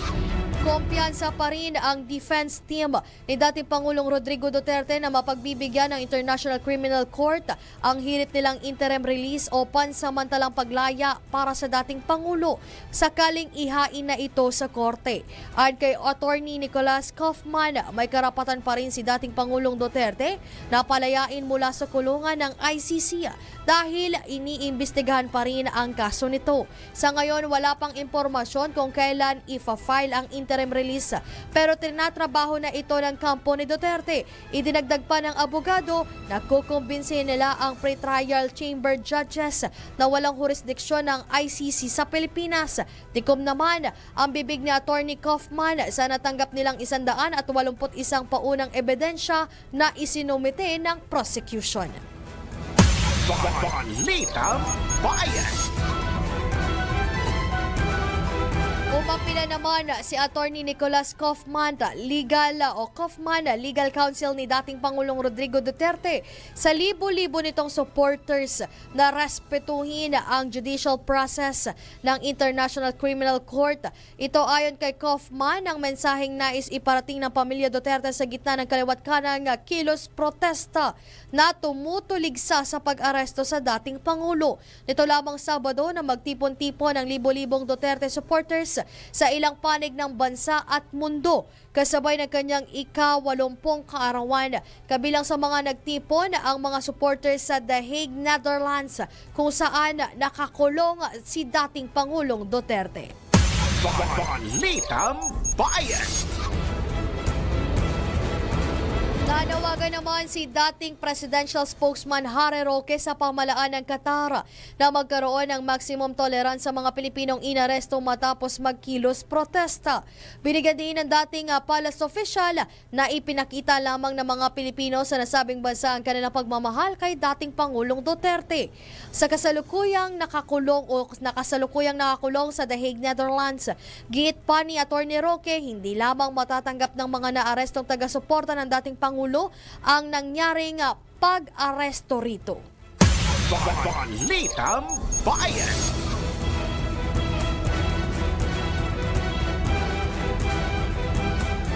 Kumpiyansa pa rin ang defense team ni dating Pangulong Rodrigo Duterte na mapagbibigyan ng International Criminal Court ang hirit nilang interim release o pansamantalang paglaya para sa dating Pangulo sakaling ihain na ito sa korte. Ayon kay Attorney Nicolas Kaufman, may karapatan pa rin si dating Pangulong Duterte na palayain mula sa kulungan ng ICC dahil iniimbestigahan pa rin ang kaso nito. Sa ngayon, wala pang impormasyon kung kailan ifa-file ang interim release, pero tinatrabaho na ito ng kampo ni Duterte. Idinagdag pa ng abogado na kukumbinsin nila ang pre-trial chamber judges na walang jurisdiksyon ng ICC sa Pilipinas. Tikom naman ang bibig ni Attorney Kaufman sa natanggap nilang 181 paunang ebidensya na isinumite ng prosecution. Balitang Bayan. Umapila naman si Attorney Nicolas Kaufman, legal counsel ni dating Pangulong Rodrigo Duterte, sa libo-libo nitong supporters na respetuhin ang judicial process ng International Criminal Court. Ito ayon kay Kaufman ang mensaheng nais iparating ng pamilya Duterte sa gitna ng kaliwat kanang kilos protesta na tumutuligsa sa pag-aresto sa dating Pangulo. Nito lamang Sabado na magtipon-tipon ang libo-libong Duterte supporters sa ilang panig ng bansa at mundo kasabay ng kanyang ika-80 kaarawan. Kabilang sa mga nagtipon ang mga supporters sa The Hague, Netherlands, kung saan nakakulong si dating Pangulong Duterte. Balitang Bayan. Nanawagan naman si dating presidential spokesman Harry Roque sa pamahalaan ng Qatar na magkaroon ng maximum tolerance sa mga Pilipinong inaresto matapos magkilos protesta. Binigyan din ng dating palace official na ipinakita lamang ng mga Pilipino sa nasabing bansa ang kanilang pagmamahal kay dating Pangulong Duterte. Sa kasalukuyang nakakulong sa The Hague, Netherlands, giit pa ni Atty. Roque, hindi lamang matatanggap ng mga naarestong taga-suporta ng dating Pangulo ang nangyaring pag-aresto rito. Balitang Bayan.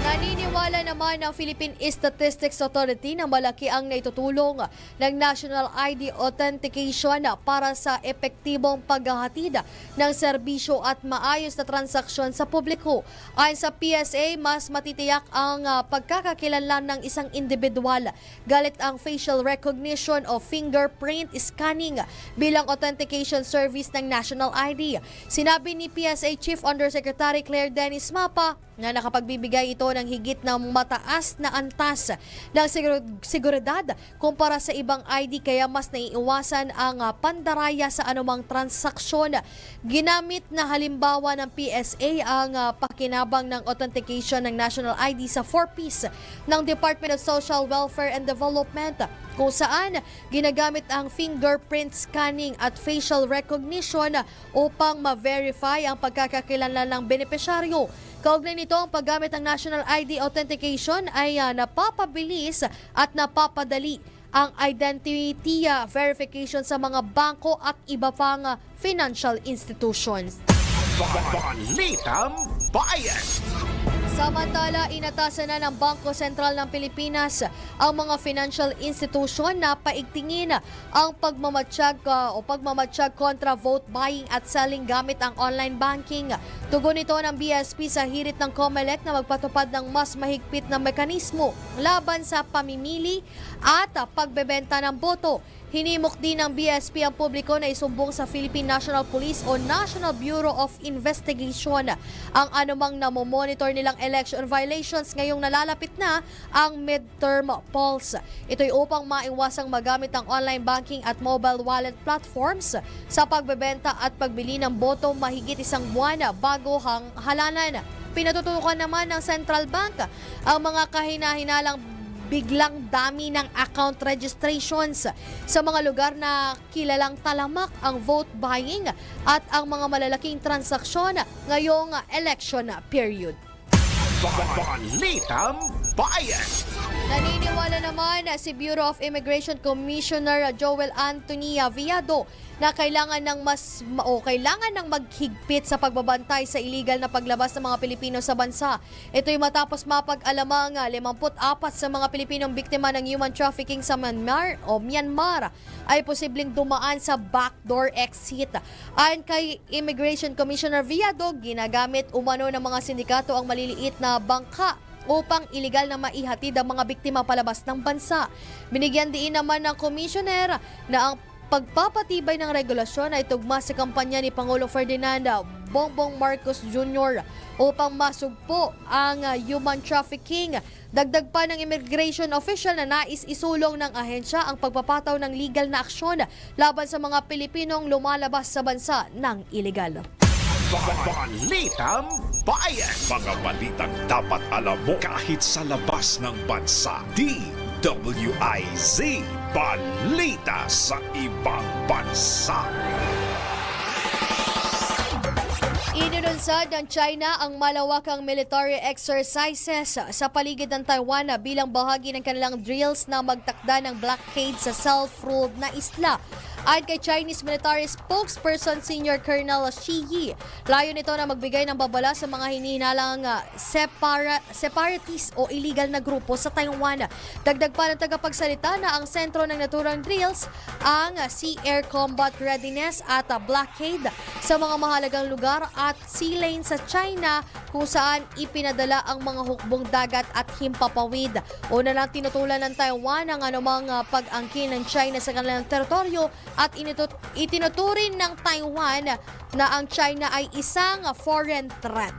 Naniniwala naman ng Philippine Statistics Authority na malaki ang naitutulong ng National ID Authentication para sa epektibong paghahatid ng serbisyo at maayos na transaksyon sa publiko. Ayon sa PSA, mas matitiyak ang pagkakakilanlan ng isang individual galit ang facial recognition o fingerprint scanning bilang authentication service ng National ID. Sinabi ni PSA Chief Undersecretary Claire Dennis Mapa na nakapagbibigay ito ng higit na mataas na antas ng seguridad kumpara sa ibang ID, kaya mas naiiwasan ang pandaraya sa anumang transaksyon. Ginamit na halimbawa ng PSA ang pakinabang ng authentication ng National ID sa 4Ps ng Department of Social Welfare and Development, kung saan ginagamit ang fingerprint scanning at facial recognition upang ma-verify ang pagkakakilanlan ng benepisyaryo. Kaugnay nito, ang paggamit ng National ID Authentication ay napapabilis at napapadali ang identity verification sa mga bangko at iba pang financial institutions. Balitang Bayan. Samantala, inatasan na ng Bangko Sentral ng Pilipinas ang mga financial institution na paigtingin ang pagmamatsyag kontra vote buying at selling gamit ang online banking. Tugon ito ng BSP sa hirit ng COMELEC na magpatupad ng mas mahigpit na mekanismo laban sa pamimili at pagbebenta ng boto. Hinimok din ng BSP ang publiko na isumbong sa Philippine National Police o National Bureau of Investigation ang anumang namomonitor nilang election violations ngayong nalalapit na ang midterm polls. Ito'y upang maiwasang magamit ang online banking at mobile wallet platforms sa pagbebenta at pagbili ng boto mahigit isang buwan bago halalan. Pinatutukan naman ng Central Bank ang mga kahina-hinalang biglang dami ng account registrations sa mga lugar na kilalang talamak ang vote buying at ang mga malalaking transaksyon ngayong election period. Balitang Bayan. Naniniwala naman si Bureau of Immigration Commissioner Joel Anthony Viado na kailangan ng maghigpit sa pagbabantay sa illegal na paglabas ng mga Pilipino sa bansa. Ito'y matapos mapag-alamang 54 sa mga Pilipinong biktima ng human trafficking sa Myanmar ay posibleng dumaan sa backdoor exit. Ayon kay Immigration Commissioner Viado, ginagamit umano ng mga sindikato ang maliliit na bangka upang iligal na maihatid ang mga biktima palabas ng bansa. Binigyan din naman ng Commissioner na ang pagpapatibay ng regulasyon ay tugma sa kampanya ni Pangulong Ferdinand Bongbong Marcos Jr. upang masugpo ang human trafficking. Dagdag pa ng immigration official na nais isulong ng ahensya ang pagpapataw ng legal na aksyon laban sa mga Pilipinong lumalabas sa bansa ng iligal. Balitang Bayan. Mga balitang dapat alam mo kahit sa labas ng bansa. DWIZ. Balita sa ibang bansa. Inununsad ng China ang malawakang military exercises sa paligid ng Taiwan bilang bahagi ng kanilang drills na magtakda ng blockade sa self-ruled na isla. Ayon kay Chinese military spokesperson Senior Colonel Shi Yi, layo nito na magbigay ng babala sa mga hinihinalang separatist o illegal na grupo sa Taiwan. Dagdag pa ng tagapagsalita na ang sentro ng naturang drills ang Sea Air Combat Readiness at blockade sa mga mahalagang lugar at sea lane sa China kung saan ipinadala ang mga hukbong dagat at himpapawid. Una lang tinutulan ng Taiwan ang anumang pag-angkin ng China sa kanilang teritoryo at itinuturin ng Taiwan na ang China ay isang foreign threat.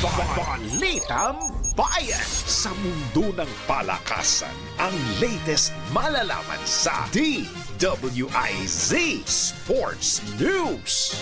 Balitang bayan. Sa mundo ng palakasan, ang latest malalaman sa DWIZ Sports News.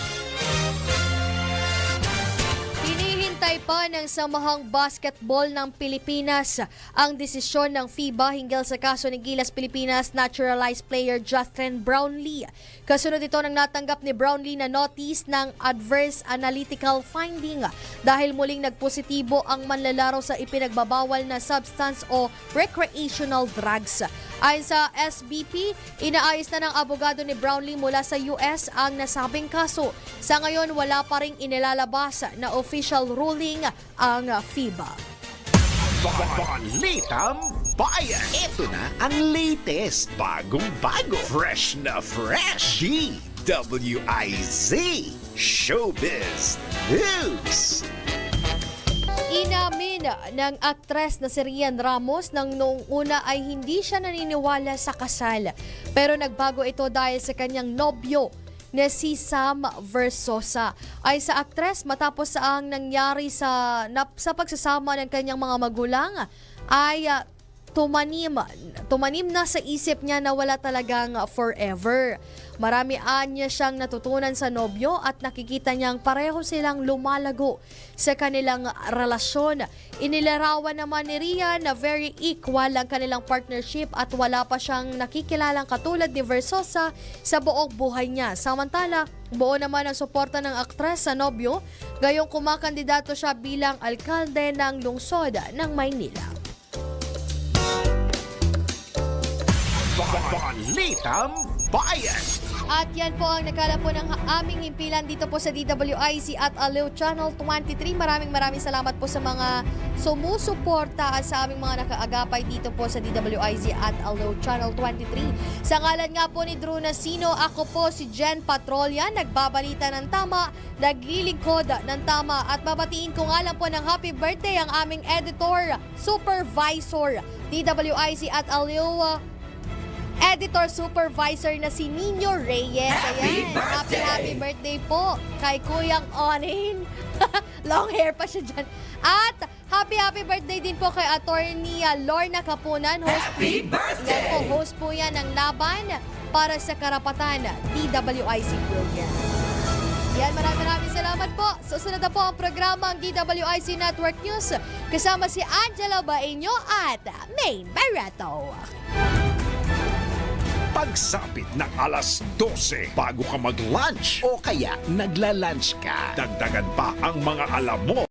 Hinihintay pa ng Samahang Basketball ng Pilipinas ang desisyon ng FIBA hinggil sa kaso ni Gilas Pilipinas naturalized player Justin Brownlee. Kasunod ito ng natanggap ni Brownlee na notice ng adverse analytical finding dahil muling nagpositibo ang manlalaro sa ipinagbabawal na substance o recreational drugs. Ayon sa SBP, inaayos na ng abogado ni Brownlee mula sa US ang nasabing kaso. Sa ngayon, wala pa ring inilalabas na official ruling ang FIBA. Balitang Bayan. Ito na ang latest, bagong-bago, fresh na fresh. DWIZ Showbiz News. Inamin ng aktres na si Rian Ramos nang noong una ay hindi siya naniniwala sa kasal. Pero nagbago ito dahil sa kanyang nobyo na si Sam Versosa. Ay sa aktres, matapos ang nangyari sa pagsasama ng kanyang mga magulang, ay tumanim na sa isip niya na wala talagang forever. Marami niya siyang natutunan sa nobyo at nakikita niyang pareho silang lumalago sa kanilang relasyon. Inilarawan naman ni Rian na very equal ang kanilang partnership at wala pa siyang nakikilalang katulad ni Versosa sa buong buhay niya. Samantala, buo naman ang suporta ng aktres sa nobyo, gayong kumakandidato siya bilang alkalde ng lungsod ng Maynila. Balitang Bayan. At yan po ang nakala po ng aming himpilan dito po sa DWIZ at Aliw Channel 23. Maraming salamat po sa mga sumusuporta at sa aming mga nakaagapay dito po sa DWIZ at Aliw Channel 23. Sa ngalan nga po ni Drew Nasino, ako po si Jen Patrolya, nagbabalita ng tama, naglilingkod ng tama at babatiin ko nga lang po ng happy birthday ang aming editor, supervisor, DWIZ at Aliw Editor Supervisor na si Nino Reyes. Ayan. Happy birthday po kay Kuyang Onin. Long hair pa siya dyan. At happy birthday din po kay Attorney Lorna Capunan. Happy birthday! Yan po, host po yan ng Laban para sa Karapatan DWIZ program. Yan, maraming salamat po. Susunod na po ang programa ang DWIZ Network News kasama si Angela Baeño at Maine Barreto. Pagsapit ng alas 12 bago ka mag-lunch o kaya nagla-lunch ka, dagdagan pa ang mga alam mo